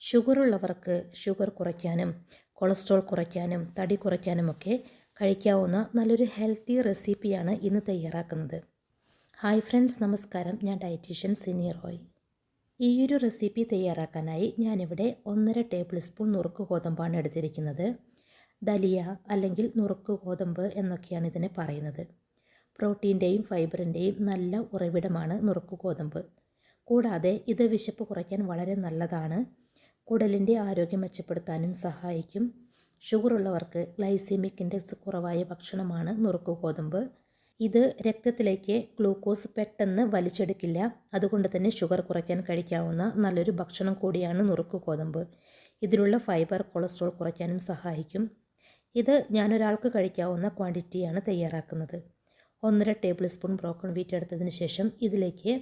ഷുഗറുള്ളവർക്ക് sugar കുറയ്ക്കാനും cholesterol കുറയ്ക്കാനും തടി കുറയ്ക്കാനുമൊക്കെ കഴിക്കാവുന്ന നല്ലൊരു ഹെൽത്തി റെസിപ്പിയാണ് ഇന്ന് തയ്യാറാക്കുന്നത്. ഹായ് ഫ്രണ്ട്സ്, നമസ്കാരം. ഞാൻ ഡയറ്റീഷ്യൻ സിനി റോയ്. ഈയൊരു റെസിപ്പി തയ്യാറാക്കാനായി ഞാനിവിടെ 1.5 ടേബിൾ സ്പൂൺ നുറുക്ക് ഗോതമ്പാണ് എടുത്തിരിക്കുന്നത്. ദലിയ അല്ലെങ്കിൽ നുറുക്ക് ഗോതമ്പ് എന്നൊക്കെയാണ് ഇതിനെ പറയുന്നത്. പ്രോട്ടീൻ്റെയും ഫൈബറിൻ്റെയും നല്ല ഉറവിടമാണ് നുറുക്ക് ഗോതമ്പ്. കൂടാതെ ഇത് വിശപ്പ് കുറയ്ക്കാൻ വളരെ നല്ലതാണ്. കുടലിൻ്റെ ആരോഗ്യം മെച്ചപ്പെടുത്താനും സഹായിക്കും. ഷുഗറുള്ളവർക്ക് ഗ്ലൈസീമിക് ഇൻഡെക്സ് കുറവായ ഭക്ഷണമാണ് നുറുക്ക് ഗോതമ്പ്. ഇത് രക്തത്തിലേക്ക് ഗ്ലൂക്കോസ് പെട്ടെന്ന് വലിച്ചെടുക്കില്ല. അതുകൊണ്ട് തന്നെ ഷുഗർ കുറയ്ക്കാൻ കഴിക്കാവുന്ന നല്ലൊരു ഭക്ഷണം കൂടിയാണ് നുറുക്ക് ഗോതമ്പ്. ഇതിലുള്ള ഫൈബർ കൊളസ്ട്രോൾ കുറയ്ക്കാനും സഹായിക്കും. ഇത് ഞാനൊരാൾക്ക് കഴിക്കാവുന്ന ക്വാണ്ടിറ്റിയാണ് തയ്യാറാക്കുന്നത്. 1.5 ടേബിൾ സ്പൂൺ ബ്രോക്കൺ വീറ്റ് എടുത്തതിന് ശേഷം ഇതിലേക്ക്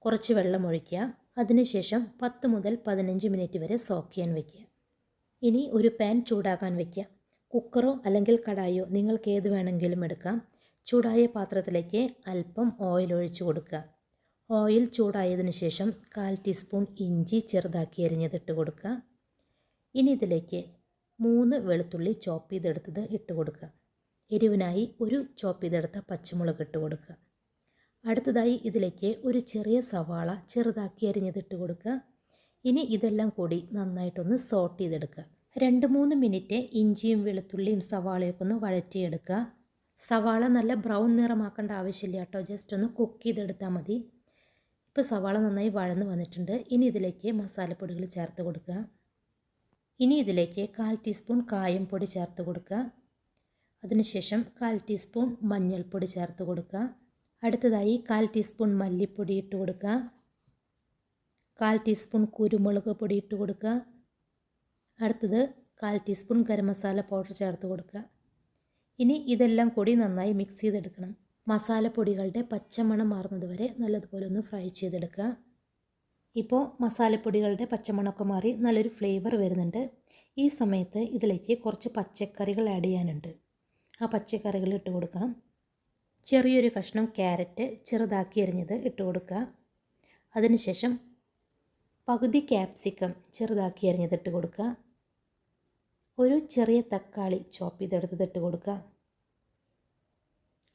കുറച്ച് വെള്ളം ഒഴിക്കുക. അതിനുശേഷം 10 മുതൽ 15 മിനിറ്റ് വരെ സോക്ക് ചെയ്യാൻ വയ്ക്കുക. ഇനി ഒരു പാൻ ചൂടാക്കാൻ വയ്ക്കുക. കുക്കറോ അല്ലെങ്കിൽ കടായോ നിങ്ങൾക്ക് ഏത് വേണമെങ്കിലും എടുക്കാം. ചൂടായ പാത്രത്തിലേക്ക് അല്പം ഓയിൽ ഒഴിച്ചു കൊടുക്കുക. ഓയിൽ ചൂടായതിനു ശേഷം 1/4 ടീസ്പൂൺ ഇഞ്ചി ചെറുതാക്കി അരിഞ്ഞതിട്ട് കൊടുക്കുക. ഇനി ഇതിലേക്ക് 3 വെളുത്തുള്ളി ചോപ്പ് ചെയ്തെടുത്തത് ഇട്ട് കൊടുക്കുക. എരിവിനായി ഒരു ചോപ്പ് ചെയ്തെടുത്ത പച്ചമുളക് ഇട്ട് കൊടുക്കുക. അടുത്തതായി ഇതിലേക്ക് ഒരു ചെറിയ സവാള ചെറുതാക്കി അരിഞ്ഞതിട്ട് കൊടുക്കുക. ഇനി ഇതെല്ലാം കൂടി നന്നായിട്ടൊന്ന് സോട്ട് ചെയ്തെടുക്കുക. 2-3 മിനിറ്റ് ഇഞ്ചിയും വെളുത്തുള്ളിയും സവാളയൊക്കെ ഒന്ന് വഴറ്റിയെടുക്കുക. സവാള നല്ല ബ്രൗൺ നിറമാക്കേണ്ട ആവശ്യമില്ല കേട്ടോ, ജസ്റ്റ് ഒന്ന് കുക്ക് ചെയ്തെടുത്താൽ മതി. ഇപ്പോൾ സവാള നന്നായി വഴന്ന് വന്നിട്ടുണ്ട്. ഇനി ഇതിലേക്ക് മസാലപ്പൊടികൾ ചേർത്ത് കൊടുക്കുക. ഇനി ഇതിലേക്ക് 1/4 ടീസ്പൂൺ കായം പൊടി ചേർത്ത് കൊടുക്കുക. അതിനുശേഷം 1/4 ടീസ്പൂൺ മഞ്ഞൾപ്പൊടി ചേർത്ത് കൊടുക്കുക. അടുത്തതായി 1/4 ടീസ്പൂൺ മല്ലിപ്പൊടി ഇട്ട് കൊടുക്കുക. 1/4 ടീസ്പൂൺ കുരുമുളക് പൊടി ഇട്ട് കൊടുക്കുക. അടുത്തത് 1/4 ടീസ്പൂൺ ഗരം മസാല പൗഡർ ചേർത്ത് കൊടുക്കുക. ഇനി ഇതെല്ലാം കൂടി നന്നായി മിക്സ് ചെയ്തെടുക്കണം. മസാലപ്പൊടികളുടെ പച്ചമണം മാറുന്നത് വരെ നല്ലതുപോലെ ഒന്ന് ഫ്രൈ ചെയ്തെടുക്കുക. ഇപ്പോൾ മസാലപ്പൊടികളുടെ പച്ചമണമൊക്കെ മാറി നല്ലൊരു ഫ്ലേവർ വരുന്നുണ്ട്. ഈ സമയത്ത് ഇതിലേക്ക് കുറച്ച് പച്ചക്കറികൾ ആഡ് ചെയ്യാനുണ്ട്. ആ പച്ചക്കറികൾ ഇട്ട് കൊടുക്കാം. ചെറിയൊരു കഷ്ണം ക്യാരറ്റ് ചെറുതാക്കി അരിഞ്ഞത് ഇട്ട് കൊടുക്കുക. അതിനുശേഷം പകുതി ക്യാപ്സിക്കം ചെറുതാക്കി അരിഞ്ഞത് ഇട്ട് കൊടുക്കുക. ഒരു ചെറിയ തക്കാളി ചോപ്പ് ചെയ്തെടുത്തത് ഇട്ട് കൊടുക്കുക.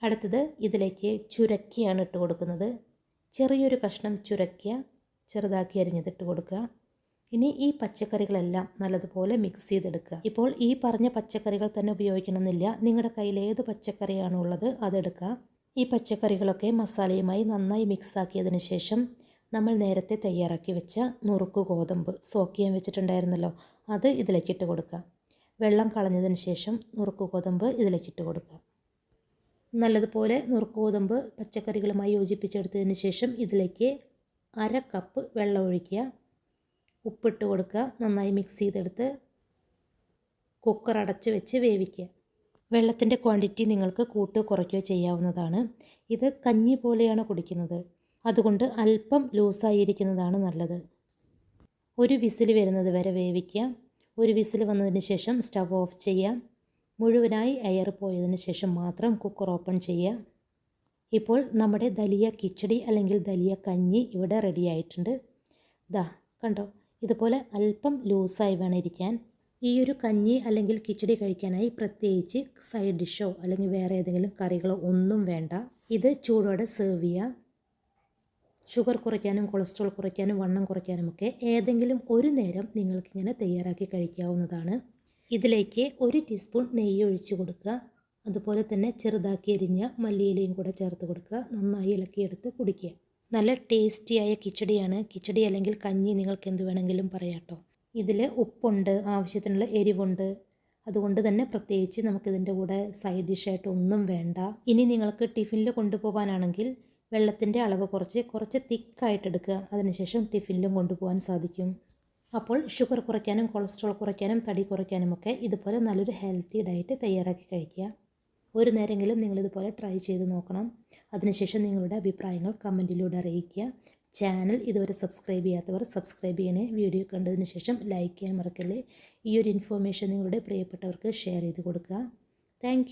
അടുത്തത് ഇതിലേക്ക് ചുരക്കിയാണ് ഇട്ട് കൊടുക്കുന്നത്. ചെറിയൊരു കഷ്ണം ചുരക്കിയ ചെറുതാക്കി അരിഞ്ഞത് ഇട്ട് കൊടുക്കുക. ഇനി ഈ പച്ചക്കറികളെല്ലാം നല്ലതുപോലെ മിക്സ് ചെയ്തെടുക്കുക. ഇപ്പോൾ ഈ പറഞ്ഞ പച്ചക്കറികൾ തന്നെ ഉപയോഗിക്കണമെന്നില്ല. നിങ്ങളുടെ കയ്യിൽ ഏത് പച്ചക്കറിയാണോ ഉള്ളത് അതെടുക്കുക. ഈ പച്ചക്കറികളൊക്കെ മസാലയുമായി നന്നായി മിക്സ് ആക്കിയതിന് ശേഷം നമ്മൾ നേരത്തെ തയ്യാറാക്കി വെച്ച നുറുക്ക് ഗോതമ്പ് സോക്ക് ചെയ്യാൻ വെച്ചിട്ടുണ്ടായിരുന്നല്ലോ, അത് ഇതിലേക്കിട്ട് കൊടുക്കുക. വെള്ളം കളഞ്ഞതിന് ശേഷം നുറുക്ക് ഗോതമ്പ് ഇതിലേക്കിട്ട് കൊടുക്കുക. നല്ലതുപോലെ നുറുക്ക് ഗോതമ്പ് പച്ചക്കറികളുമായി യോജിപ്പിച്ചെടുത്തതിന് ശേഷം ഇതിലേക്ക് 1/2 കപ്പ് വെള്ളം ഒഴിക്കുക. ഉപ്പിട്ട് കൊടുക്കുക. നന്നായി മിക്സ് ചെയ്തെടുത്ത് കുക്കർ അടച്ച് വെച്ച് വേവിക്കുക. വെള്ളത്തിൻ്റെ ക്വാണ്ടിറ്റി നിങ്ങൾക്ക് കൂട്ടുകയോ കുറയ്ക്കുകയോ ചെയ്യാവുന്നതാണ്. ഇത് കഞ്ഞി പോലെയാണ് കുടിക്കുന്നത്, അതുകൊണ്ട് അല്പം ലൂസായിരിക്കുന്നതാണ് നല്ലത്. ഒരു വിസിൽ വരുന്നത് വരെ വേവിക്കുക. ഒരു വിസിൽ വന്നതിന് ശേഷം സ്റ്റവ് ഓഫ് ചെയ്യുക. മുഴുവനായി എയർ പോയതിന് ശേഷം മാത്രം കുക്കർ ഓപ്പൺ ചെയ്യുക. ഇപ്പോൾ നമ്മുടെ ദലിയ കിച്ചടി അല്ലെങ്കിൽ ദലിയ കഞ്ഞി ഇവിടെ റെഡി ആയിട്ടുണ്ട്. ദാ കണ്ടോ, ഇതുപോലെ അല്പം ലൂസായി വേണം ഇരിക്കാൻ. ഈ ഒരു കഞ്ഞി അല്ലെങ്കിൽ കിച്ചടി കഴിക്കാനായി പ്രത്യേകിച്ച് സൈഡ് ഡിഷോ അല്ലെങ്കിൽ വേറെ ഏതെങ്കിലും കറികളോ ഒന്നും വേണ്ട. ഇത് ചൂടോടെ സെർവ് ചെയ്യുക. ഷുഗർ കുറയ്ക്കാനും കൊളസ്ട്രോൾ കുറയ്ക്കാനും വണ്ണം കുറയ്ക്കാനുമൊക്കെ ഏതെങ്കിലും ഒരു നേരം നിങ്ങൾക്കിങ്ങനെ തയ്യാറാക്കി കഴിക്കാവുന്നതാണ്. ഇതിലേക്ക് 1 ടീസ്പൂൺ നെയ്യ് ഒഴിച്ച് കൊടുക്കുക. അതുപോലെ തന്നെ ചെറുതാക്കി എരിഞ്ഞ മല്ലിയിലയും കൂടെ ചേർത്ത് കൊടുക്കുക. നന്നായി ഇളക്കിയെടുത്ത് കുടിക്കുക. നല്ല ടേസ്റ്റിയായ കിച്ചടിയാണ്. കിച്ചടി അല്ലെങ്കിൽ കഞ്ഞി നിങ്ങൾക്ക് എന്ത് വേണമെങ്കിലും പറയാട്ടോ. ഇതിൽ ഉപ്പുണ്ട്, ആവശ്യത്തിനുള്ള എരിവുണ്ട്. അതുകൊണ്ട് തന്നെ പ്രത്യേകിച്ച് നമുക്കിതിൻ്റെ കൂടെ സൈഡ് ഡിഷായിട്ട് ഒന്നും വേണ്ട. ഇനി നിങ്ങൾക്ക് ടിഫിനിൽ കൊണ്ടുപോകാനാണെങ്കിൽ വെള്ളത്തിൻ്റെ അളവ് കുറച്ച് തിക്കായിട്ട് എടുക്കുക. അതിനുശേഷം ടിഫിനിലും കൊണ്ടുപോകാൻ സാധിക്കും. അപ്പോൾ ഷുഗർ കുറയ്ക്കാനും കൊളസ്ട്രോൾ കുറയ്ക്കാനും തടി കുറയ്ക്കാനുമൊക്കെ ഇതുപോലെ നല്ലൊരു ഹെൽത്തി ഡയറ്റ് തയ്യാറാക്കി കഴിക്കുക. ഒരു നേരമെങ്കിലും നിങ്ങളിതുപോലെ ട്രൈ ചെയ്ത് നോക്കണം. അതിനുശേഷം നിങ്ങളുടെ അഭിപ്രായങ്ങൾ കമൻറ്റിലൂടെ അറിയിക്കുക. ചാനൽ ഇതുവരെ സബ്സ്ക്രൈബ് ചെയ്യാത്തവർ സബ്സ്ക്രൈബ് ചെയ്യണേ. വീഡിയോ കണ്ടതിന് ശേഷം ലൈക്ക് ചെയ്യാൻ മറക്കല്ലേ. ഈ ഒരു ഇൻഫോർമേഷൻ നിങ്ങളുടെ പ്രിയപ്പെട്ടവർക്ക് ഷെയർ ചെയ്ത് കൊടുക്കുക. താങ്ക്